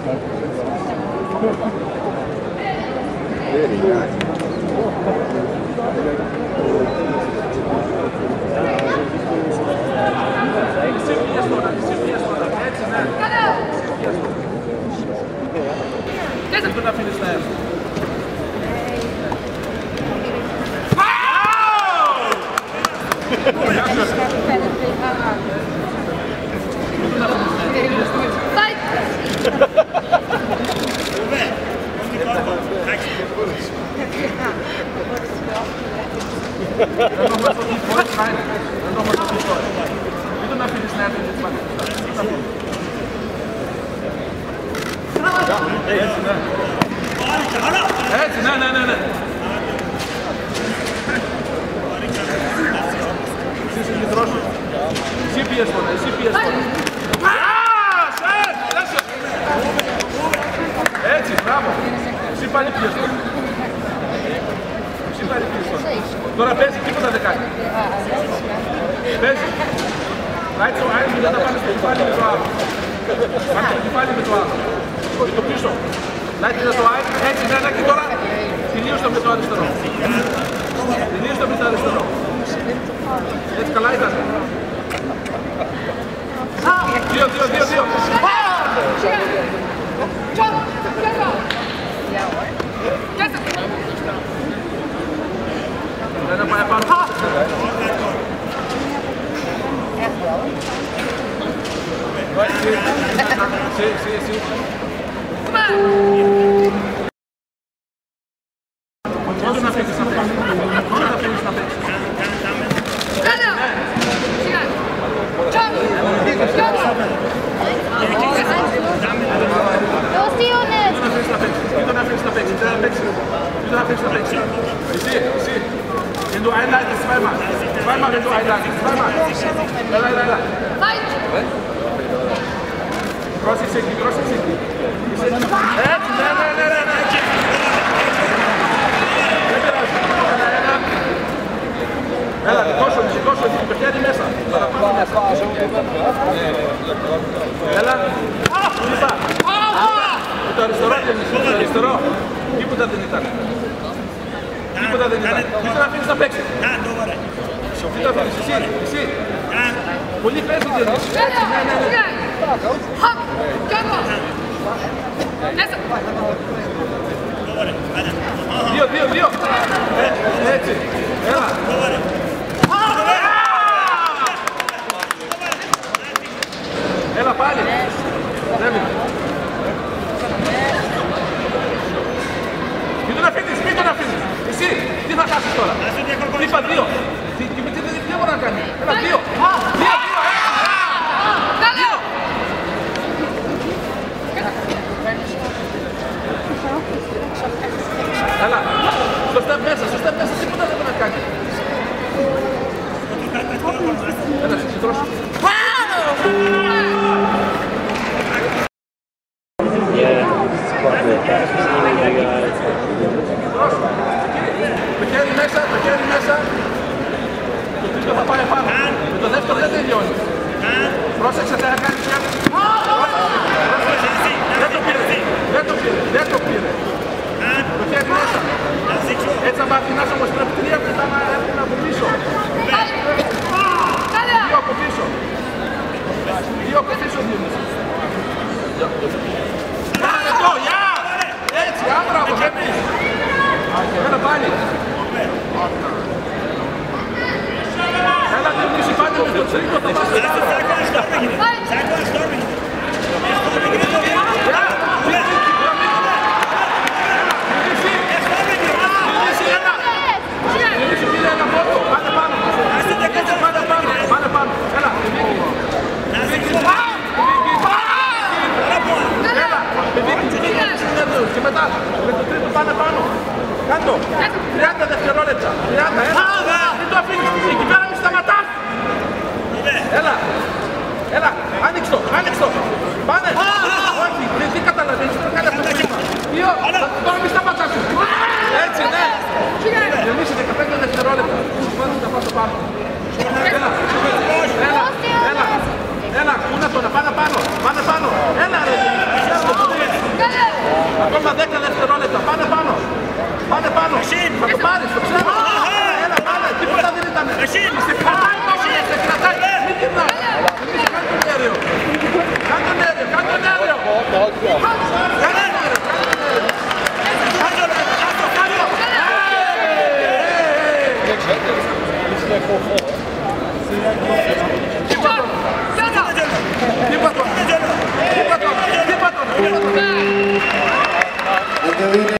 Δεν να αφήνεις να έρθει. Έτσι, ναι. Εσύ λιτρός σου. Εσύ πιες τώρα, εσύ πιες τώρα. Έτσι, μπράβο. Εσύ πάλι πιες τώρα. Εσύ πάλι πιες τώρα. Τώρα παίζει, τίποτα δεν κάνει. Παίζει. Ράιτσε ο Άιρης, μετά θα πάνε στο κεφάλι με το άλλο. Πάνε στο κεφάλι με το άλλο. Και το πίσω. Λάιτε το Άιρης, έτσι, ναι, και τώρα τελείωσε με το αριστερό. Τελείωσε με το αριστερό. Έτσι καλά ήταν. 2. Δεν πάει πάνω. Sì. Wenn du einleitest, zweimal. Zweimal, wenn du einleitest. Zweimal. Leila. Cross it, cross it. Έλα, σηκώσω, το χέρι μέσα. Έλα. Είπα. Το αριστερό. Τίποτα δεν ήταν. Τι θα αφήνεις να παίξει. Τι θα αφήνεις, εσύ. Πολύ παίζει δεν είσαι. Ναι. Δύο. Έτσι. Έλα. Έλα πάλι. Μην τον αφήνεις. Εσύ, τι θα χάσεις τώρα. Είπα 2. Τι μπορεί να κάνει. Έλα 2. Έλα, στο step μέσα, τίποτα δεν μπορεί να κάνει. Έλα, συντρώσου. Το χέρι μέσα. Το τρίτο θα πάει επάνω. Το δεύτερο δεν τελειώνει. Πρόσεξε, θα κάνει κάτι. Δεν το πήρε. Το χέρι μέσα. Έτσι θα μαθηνάς όμως πρέπει 3 μετά να έρθουν από πίσω. 2 από πίσω. 2 από πίσω δίνεις. Εδώ, γεια! Έτσι, άμπραβο, βλέπεις. Έλα πάλι. Έλα, δίνεις πάλι με το τρίτο, θα πας εδώ. Πάνε πάνω. Έλα. Και μετά με το τρίτο πάνε πάνω. Κάτω. 30 δευτερόλεπτα. 30. Μην το αφήνεις. Εκεί πέρα μη σταματάς. Έλα. Άνοιξ' το. Πάνε. Όχι. Δεν καταλαβαίνεις. Δεν κάνει αυτό το βήμα. Τώρα μη σταματάς. Έτσι, ναι. Γεμίσει 15 δευτερόλεπτα. Πάνε να πάω στο πάνω. Έλα. Κούνα το να πάνε πάνω. Έλα ρε. Αντελίνη